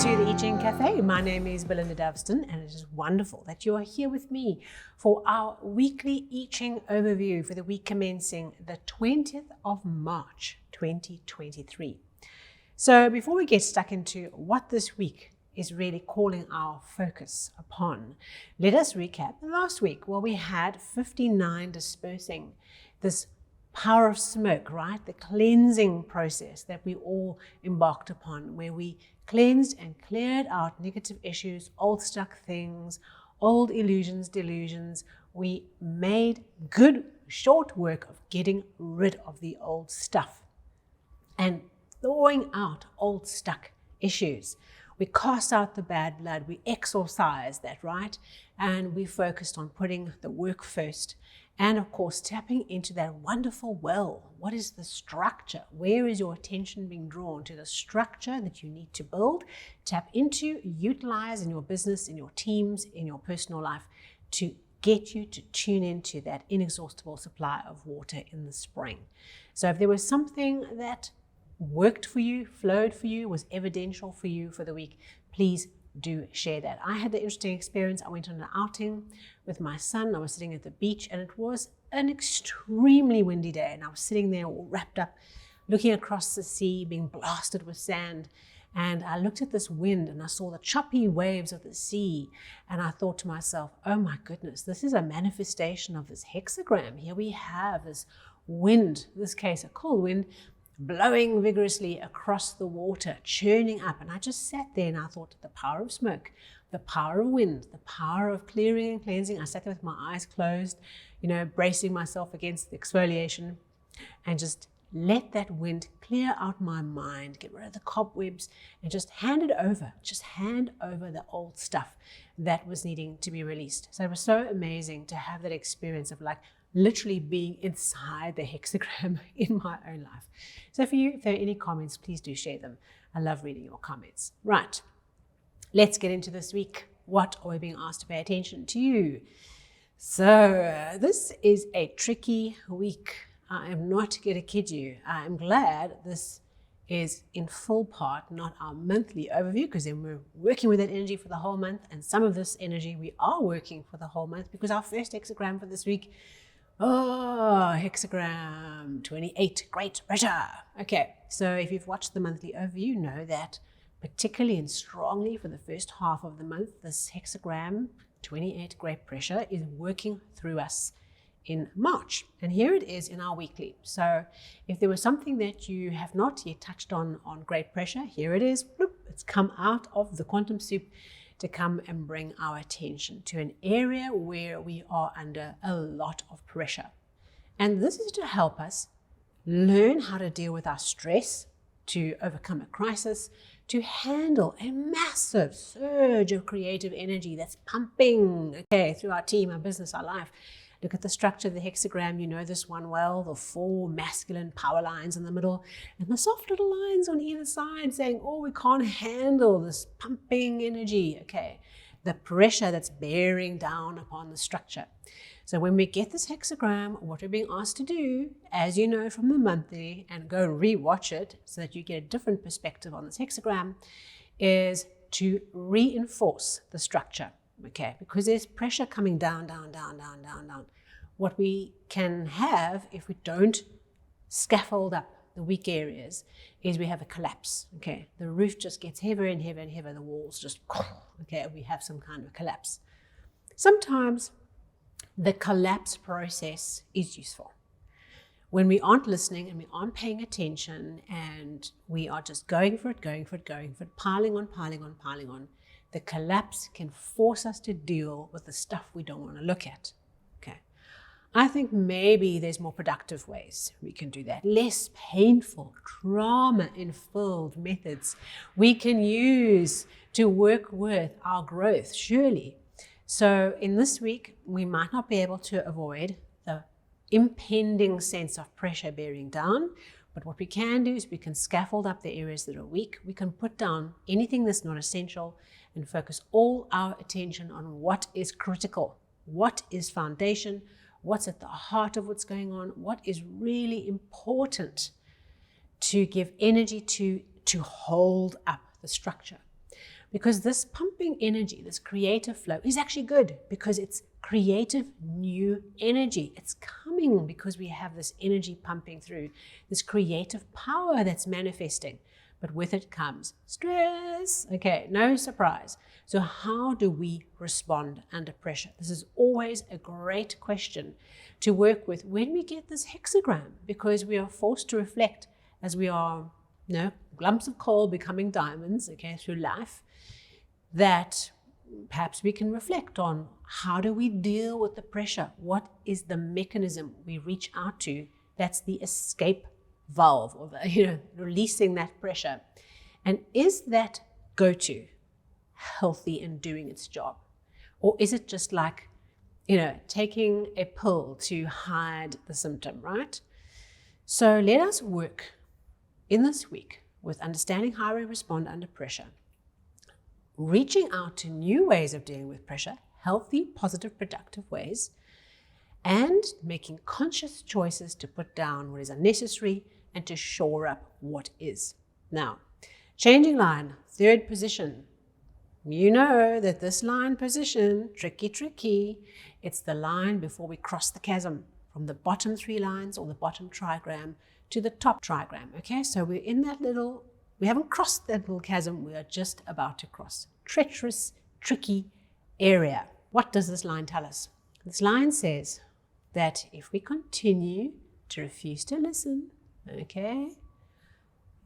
to the I Ching Cafe. My name is Belinda Davston, and it is wonderful that you are here with me for our weekly I Ching overview for the week commencing the 20th of March 2023. So before we get stuck into what this week is really calling our focus upon, let us recap last week. Well, we had 59 dispersing, this power of smoke, right? The cleansing process that we all embarked upon, where we cleansed and cleared out negative issues, old stuck things, old illusions, delusions. We made good short work of getting rid of the old stuff and throwing out old stuck issues. We cast out the bad blood, we exorcised that, right? And we focused on putting the work first. And of course, tapping into that wonderful well. What is the structure? Where is your attention being drawn to the structure that you need to build, tap into, utilize in your business, in your teams, in your personal life to get you to tune into that inexhaustible supply of water in the spring. So if there was something that worked for you, flowed for you, was evidential for you for the week, please do share that. I had the interesting experience. I went on an outing with my son. I was sitting at the beach and it was an extremely windy day, and I was sitting there all wrapped up, looking across the sea, being blasted with sand. And I looked at this wind and I saw the choppy waves of the sea, and I thought to myself, oh my goodness, this is a manifestation of this hexagram. Here we have this wind, in this case a cold wind, blowing vigorously across the water, churning up. And I just sat there and I thought, the power of smoke, the power of wind, the power of clearing and cleansing. I sat there with my eyes closed, bracing myself against the exfoliation, and just let that wind clear out my mind, get rid of the cobwebs, and just hand over the old stuff that was needing to be released. So it was so amazing to have that experience of literally being inside the hexagram in my own life. So for you, if there are any comments, please do share them. I love reading your comments. Right, let's get into this week. What are we being asked to pay attention to? So this is a tricky week. I am not going to kid you. I am glad this is in full part not our monthly overview, because then we're working with that energy for the whole month, and some of this energy we are working for the whole month, because our first hexagram for this week, hexagram 28, great pressure. Okay, so if you've watched the monthly overview, you know that particularly and strongly for the first half of the month, this hexagram 28, great pressure, is working through us in March. And here it is in our weekly. So if there was something that you have not yet touched on great pressure, here it is. Bloop, it's come out of the quantum soup to come and bring our attention to an area where we are under a lot of pressure. And this is to help us learn how to deal with our stress, to overcome a crisis, to handle a massive surge of creative energy that's pumping, through our team, our business, our life. Look at the structure of the hexagram. You know this one well, the 4 masculine power lines in the middle and the soft little lines on either side saying, oh, we can't handle this pumping energy. Okay, the pressure that's bearing down upon the structure. So when we get this hexagram, what we're being asked to do, as you know from the monthly, and go re-watch it so that you get a different perspective on this hexagram, is to reinforce the structure. Okay, because there's pressure coming down, down, down, down, down, down. What we can have if we don't scaffold up the weak areas is we have a collapse. Okay, the roof just gets heavier and heavier and heavier. The walls just, we have some kind of a collapse. Sometimes the collapse process is useful. When we aren't listening and we aren't paying attention and we are just going for it, piling on, the collapse can force us to deal with the stuff we don't want to look at. Okay, I think maybe there's more productive ways we can do that. Less painful, trauma-infilled methods we can use to work with our growth, surely. So in this week, we might not be able to avoid the impending sense of pressure bearing down, but what we can do is we can scaffold up the areas that are weak. We can put down anything that's not essential and focus all our attention on what is critical, what is foundation, what's at the heart of what's going on, what is really important to give energy to hold up the structure. Because this pumping energy, this creative flow is actually good because it's creative new energy. It's coming because we have this energy pumping through, this creative power that's manifesting. But with it comes stress. Okay, no surprise. So how do we respond under pressure? This is always a great question to work with when we get this hexagram, because we are forced to reflect as we are, lumps of coal becoming diamonds, okay, through life, that perhaps we can reflect on how do we deal with the pressure? What is the mechanism we reach out to? That's the escape valve, or releasing that pressure. And is that go-to healthy and doing its job? Or is it just like, taking a pill to hide the symptom, right? So let us work in this week with understanding how we respond under pressure, reaching out to new ways of dealing with pressure, healthy, positive, productive ways, and making conscious choices to put down what is unnecessary and to shore up what is. Now, changing line, third position. You know that this line position, tricky. It's the line before we cross the chasm from the bottom 3 lines or the bottom trigram to the top trigram. Okay, so we're in that we haven't crossed that little chasm, we are just about to cross. Treacherous, tricky area. What does this line tell us? This line says that if we continue to refuse to listen, okay,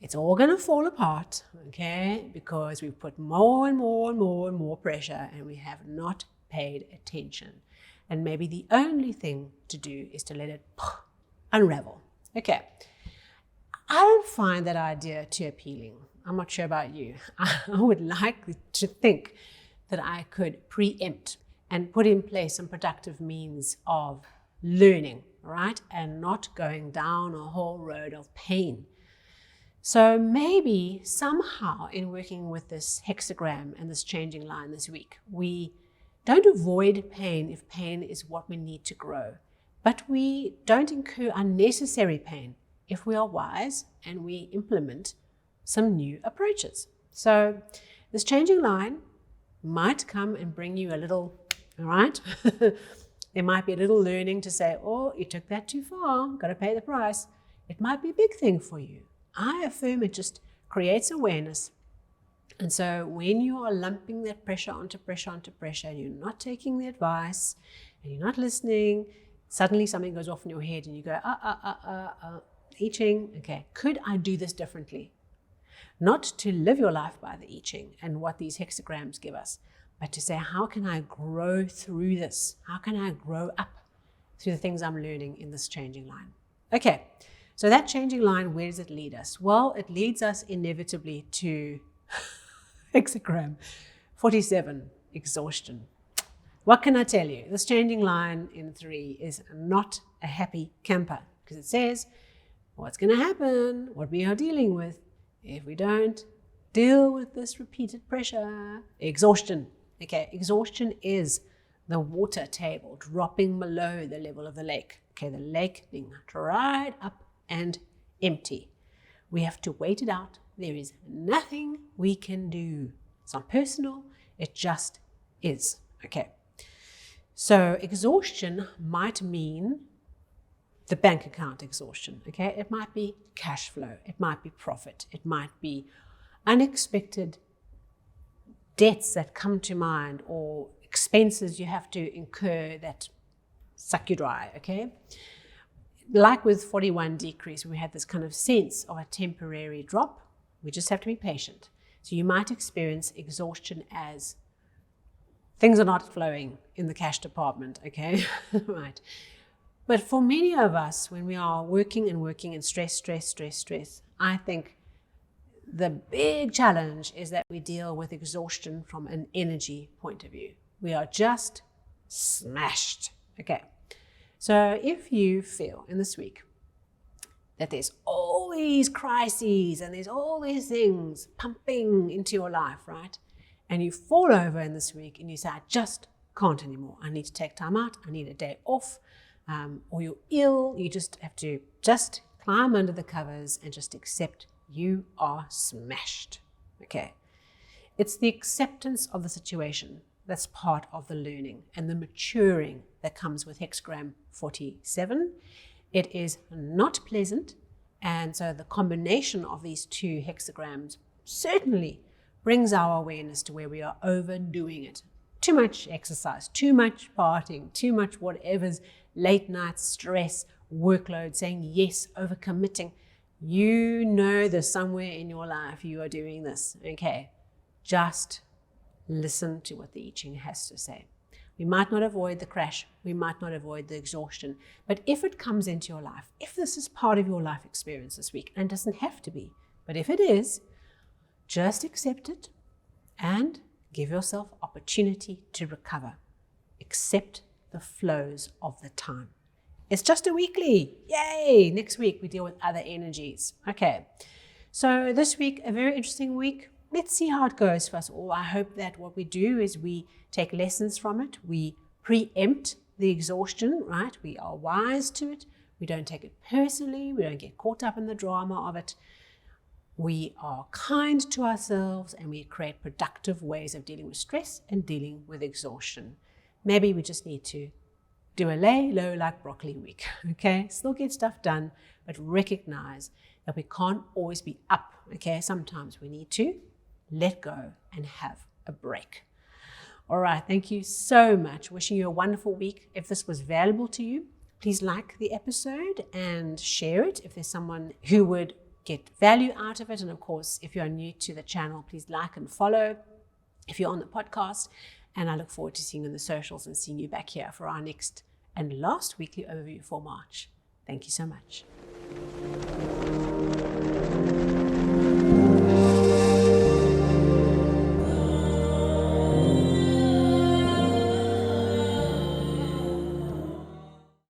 it's all going to fall apart, okay, because we've put more and more pressure and we have not paid attention. And maybe the only thing to do is to let it unravel. Okay, I don't find that idea too appealing. I'm not sure about you. I would like to think that I could preempt and put in place some productive means of learning, right? And not going down a whole road of pain. So maybe somehow in working with this hexagram and this changing line this week, we don't avoid pain if pain is what we need to grow, but we don't incur unnecessary pain if we are wise and we implement some new approaches. So this changing line might come and bring you a little, all right? There might be a little learning to say, oh, you took that too far, got to pay the price. It might be a big thing for you. I affirm it just creates awareness. And so when you are lumping that pressure onto pressure, and you're not taking the advice, and you're not listening, suddenly something goes off in your head and you go, I Ching, okay, could I do this differently? Not to live your life by the I Ching and what these hexagrams give us, but to say, how can I grow through this? How can I grow up through the things I'm learning in this changing line? Okay, so that changing line, where does it lead us? Well, it leads us inevitably to hexagram 47, exhaustion. What can I tell you? This changing line in 3 is not a happy camper, because it says what's going to happen, what we are dealing with if we don't deal with this repeated pressure. Exhaustion. Okay, exhaustion is the water table dropping below the level of the lake. Okay, the lake being dried up and empty. We have to wait it out. There is nothing we can do. It's not personal, it just is. Okay, so exhaustion might mean the bank account exhaustion. Okay, it might be cash flow, it might be profit, it might be unexpected debts that come to mind, or expenses you have to incur that suck you dry. Okay, like with 41 decrease, we had this kind of sense of a temporary drop. We just have to be patient. So you might experience exhaustion as things are not flowing in the cash department, okay? Right. But for many of us, when we are working and stress, I think the big challenge is that we deal with exhaustion from an energy point of view. We are just smashed, okay? So if you feel in this week that there's all these crises and there's all these things pumping into your life, right? And you fall over in this week and you say, I just can't anymore. I need to take time out. I need a day off. Or you're ill. You just have to just climb under the covers and just accept you are smashed. Okay. It's the acceptance of the situation that's part of the learning and the maturing that comes with Hexagram 47. It is not pleasant, and so the combination of these two hexagrams certainly brings our awareness to where we are overdoing it. Too much exercise, too much partying, too much whatever's late night stress, workload, saying yes, overcommitting. You know there's somewhere in your life you are doing this, okay? Just listen to what the I Ching has to say. We might not avoid the crash, we might not avoid the exhaustion, but if it comes into your life, if this is part of your life experience this week, and it doesn't have to be, but if it is, just accept it and give yourself opportunity to recover. Accept the flows of the time. It's just a weekly. Yay! Next week we deal with other energies. Okay. So this week, a very interesting week. Let's see how it goes for us all. I hope that what we do is we take lessons from it. We preempt the exhaustion, right? We are wise to it. We don't take it personally. We don't get caught up in the drama of it. We are kind to ourselves and we create productive ways of dealing with stress and dealing with exhaustion. Maybe we just need to do a lay low like broccoli week, okay? Still get stuff done, but recognize that we can't always be up, okay? Sometimes we need to let go and have a break. All right, thank you so much. Wishing you a wonderful week. If this was valuable to you, please like the episode and share it if there's someone who would get value out of it. And of course, if you're new to the channel, please like and follow if you're on the podcast. And I look forward to seeing you on the socials and seeing you back here for our next and last weekly overview for March. Thank you so much.